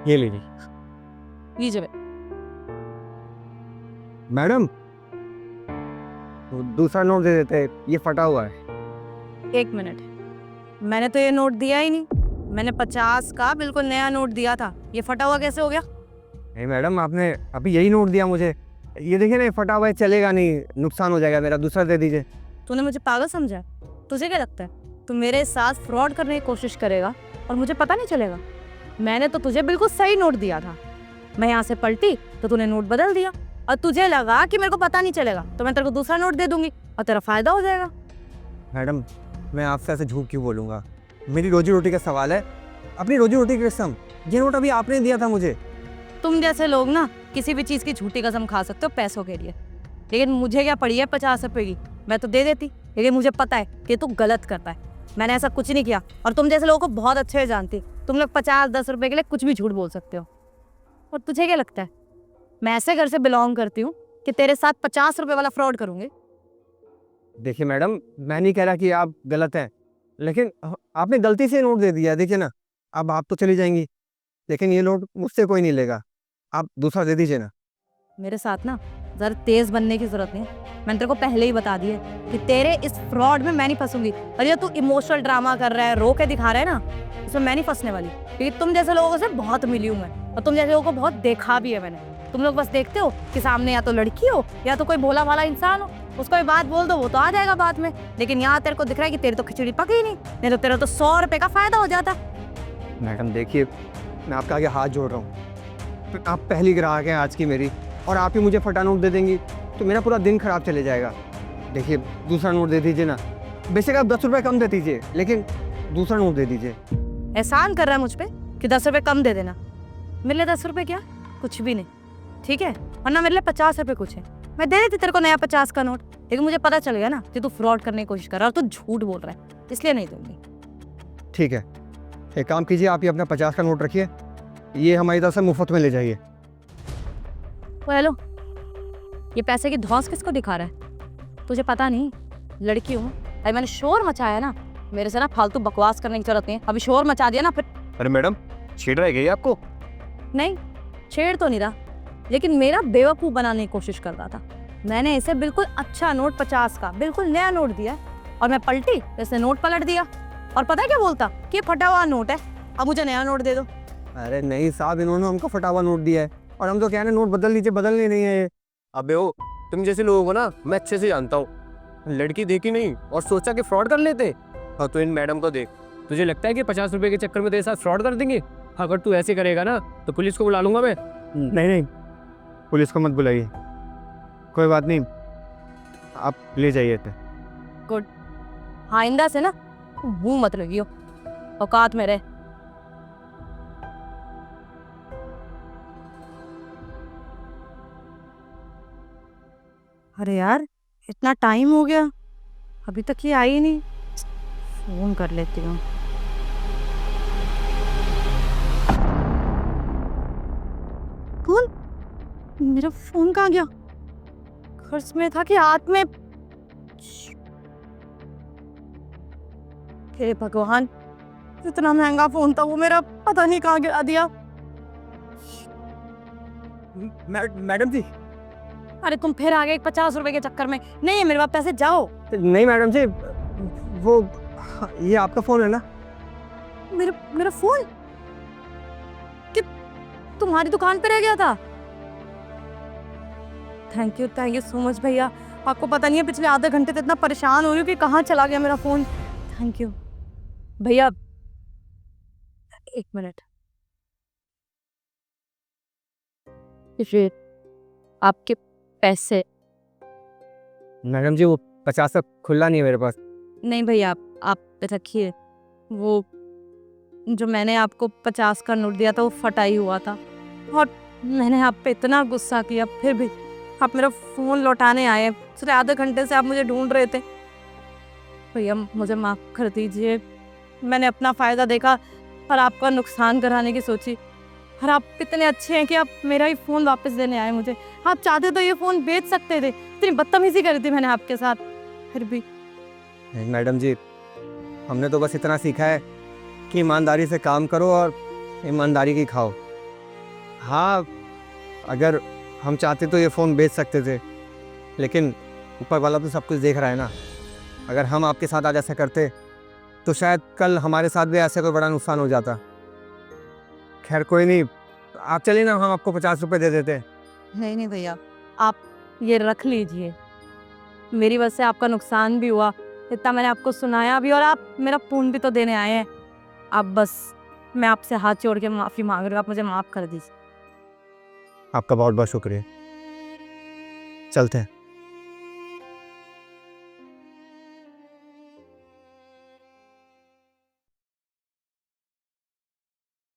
ये लीजिए। लीजिए भाई। मैडम दूसरा नोट दे देते, ये फटा हुआ है। एक मिनट, मैंने तो ये नोट दिया ही नहीं। मैंने 50 का बिल्कुल नया नोट दिया था, ये फटा हुआ कैसे हो गया? नहीं मैडम, आपने अभी यही नोट दिया मुझे। ये देखिए ना, ये फटा हुआ है, चलेगा नहीं, नुकसान हो जाएगा मेरा। दूसरा दे दीजिए। तूने मुझे पागल समझा? तुझे क्या लगता है तू मेरे साथ फ्रॉड करने की कोशिश करेगा और मुझे पता नहीं चलेगा? मैंने तो तुझे बिल्कुल सही नोट दिया था। मैं यहाँ से पलटी तो तूने नोट बदल दिया और तुझे लगा कि मेरे को पता नहीं चलेगा तो मैं तेरे को दूसरा नोट दे दूंगी और तेरा फायदा हो जाएगा। मैडम मैं आपसे ऐसे झूठ क्यों बोलूँगा? मेरी रोजी रोटी का सवाल है, अपनी रोजी रोटी की कसम। ये नोट अभी आपने दिया था मुझे। तुम जैसे लोग ना किसी भी चीज़ की झूठी कसम खा सकते हो पैसों के लिए, लेकिन मुझे क्या पड़ी है 50 रुपए की, मैं तो दे देती। लेकिन मुझे पता है कि तू गलत करता है, मैंने ऐसा कुछ नहीं किया। और तुम जैसे लोगों को बहुत अच्छे से जानती, तुम लोग 50-10 रुपए के लिए कुछ भी झूठ बोल सकते हो। और तुझे क्या लगता है मैं ऐसे घर से बिलोंग करती हूँ कि तेरे साथ 50 रुपए वाला फ्रॉड करूंगी? देखिए मैडम, मैं नहीं कह रहा कि आप गलत हैं, लेकिन आपने गलती से नोट दे दिया। देखिए ना, अब आप तो चली जाएंगी, लेकिन ये नोट मुझसे कोई नहीं लेगा। आप दूसरा दे दीजिए ना। मेरे साथ ना ज़रा तेज बनने की जरूरत नहीं है। मैंने तेरे को पहले ही बता दिया है कि तेरे इस फ्रॉड में मैं नहीं फंसूंगी। और ये तू इमोशनल ड्रामा कर रहा है, रो के दिखा रहा है ना, इसमें मैं नहीं फंसने वाली। क्योंकि तुम जैसे लोगों से बहुत मिली हूँ मैं, और तुम जैसे लोगों को बहुत देखा भी है मैंने। तुम लोग बस देखते हो कि सामने या तो लड़की हो या तो कोई भोला भाला इंसान हो, उसको भी बात बोल दो वो तो आ जाएगा बाद में। लेकिन यहाँ तेरे को दिख रहा है कि तेरी तो खिचड़ी पकी ही नहीं तो तेरा तो 100 रुपए का फायदा हो जाता। मैडम देखिए, मैं आपके आगे हाथ जोड़ रहा हूँ। आप पहली ग्राहक हैं आज की मेरी, और आप ही मुझे फटा नोट दे देंगी तो मेरा पूरा दिन खराब चले जाएगा। देखिए दूसरा नोट दे दीजिए ना। बेशक आप 10 रुपये कम दे दीजिए, लेकिन दूसरा नोट दे दीजिए। एहसान कर रहा है मुझ पे कि 10 रुपए कम दे देना। मेरे लिए 10 रुपए क्या, कुछ भी नहीं, ठीक है? वरना मेरे लिए 50 रुपए कुछ है। मैं दे देती तेरे को नया 50 का नोट, लेकिन मुझे पता चल गया ना कि तू फ्रॉड करने की कोशिश कर रहा है और तू झूठ बोल रहा है, इसलिए नहीं दूंगी। ठीक है, एक काम कीजिए, आप ये अपना 50 का नोट रखिए, ये हमारी तरफ से मुफ्त में ले जाइए। हेलो, ये पैसे की धौंस किसको दिखा रहा है? तुझे पता नहीं लड़की हूँ, अरे मैंने शोर मचाया ना, मेरे से ना फालतू बकवास करने की जरूरत नहीं है। अभी शोर मचा दिया ना फिर। अरे मैडम, छेड़ रह गई आपको? नहीं, छेड़ तो नहीं रहा, लेकिन मेरा बेवकूफ़ बनाने की कोशिश कर रहा था। मैंने इसे बिल्कुल अच्छा नोट 50 का बिल्कुल नया नोट दिया और मैं पलटी तो इसने नोट पलट दिया। और पता है क्या बोलता कि फटा हुआ नोट है, अब मुझे नया नोट दे दो। अरे नहीं साहब, इन्होंने हमको फटा हुआ नोट दिया है और हम तो कह रहे हैं नोट बदल लीजिए। बदलने नहीं है ये। अबे ओ, तुम जैसे लोगों को ना मैं अच्छे से जानता हूँ। लड़की देखी नहीं और सोचा कि फ्रॉड कर लेते। और तू इन मैडम को देख, तुझे लगता है कि 50 रुपए के चक्कर में तेरे साथ फ्रॉड कर देंगे? अगर तू ऐसे करेगा ना तो पुलिस को बुला लूंगा मैं। नहीं नहीं, पुलिस को मत बुलाइए, कोई बात नहीं, आप ले जाइए थे। गुड, आइंदा से ना मुंह मत लगियो, औकात में रह। अरे यार, इतना टाइम हो गया, अभी तक ये आई नहीं। फोन कर लेती हूँ। कौन? मेरा फोन कहाँ गया? पर्स में था कि हाथ में? हे भगवान, इतना महंगा फोन था वो मेरा, पता नहीं कहाँ गिरा दिया। मैडम जी। अरे तुम फिर आ गए 50 रुपए के चक्कर में। नहीं है मेरे पास पैसे, जाओ। नहीं मैडम जी, वो ये आपका फ़ोन है ना? मेरा मेरा फोन कि तुम्हारी दुकान पे रह गया था? थैंक यू सो मच भैया। आपको पता नहीं है पिछले आधे घंटे से इतना परेशान हो रही हूँ कि कहाँ चला गया मेरा फोन। थैंक यू भैया। एक मिनट, ये आपके पैसे। मैडम जी, वो 50 का खुला नहीं है मेरे पास। नहीं भैया, आप रखिए। वो जो मैंने आपको 50 का नोट दिया था वो फटा ही हुआ था और मैंने आप पे इतना गुस्सा किया, फिर भी आप मेरा फ़ोन लौटाने आए। पिछले आधे घंटे से आप मुझे ढूंढ रहे थे। भैया मुझे माफ़ कर दीजिए, मैंने अपना फ़ायदा देखा और आपका नुकसान कराने की सोची। और आप इतने अच्छे हैं कि आप मेरा ही फ़ोन वापस देने आए मुझे। आप चाहते तो ये फ़ोन बेच सकते थे, इतनी बदतमीज़ी करी थी मैंने आपके साथ, फिर भी। नहीं मैडम जी, हमने तो बस इतना सीखा है कि ईमानदारी से काम करो और ईमानदारी की खाओ। हाँ, अगर हम चाहते तो ये फ़ोन बेच सकते थे, लेकिन ऊपर वाला तो सब कुछ देख रहा है ना। अगर हम आपके साथ आज ऐसा करते तो शायद कल हमारे साथ भी ऐसे कोई बड़ा नुकसान हो जाता। खैर कोई नहीं, आप चलिए ना, हम आपको 50 रुपये दे देते। नहीं नहीं भैया, आप ये रख लीजिए। मेरी वजह से आपका नुकसान भी हुआ, इतना मैंने आपको सुनाया भी और आप मेरा फ़ोन भी तो देने आए हैं। आप बस, मैं आपसे हाथ जोड़ के माफ़ी मांग रही हूँ, आप मुझे माफ़ कर दीजिए। आपका बहुत बहुत शुक्रिया। चलते हैं।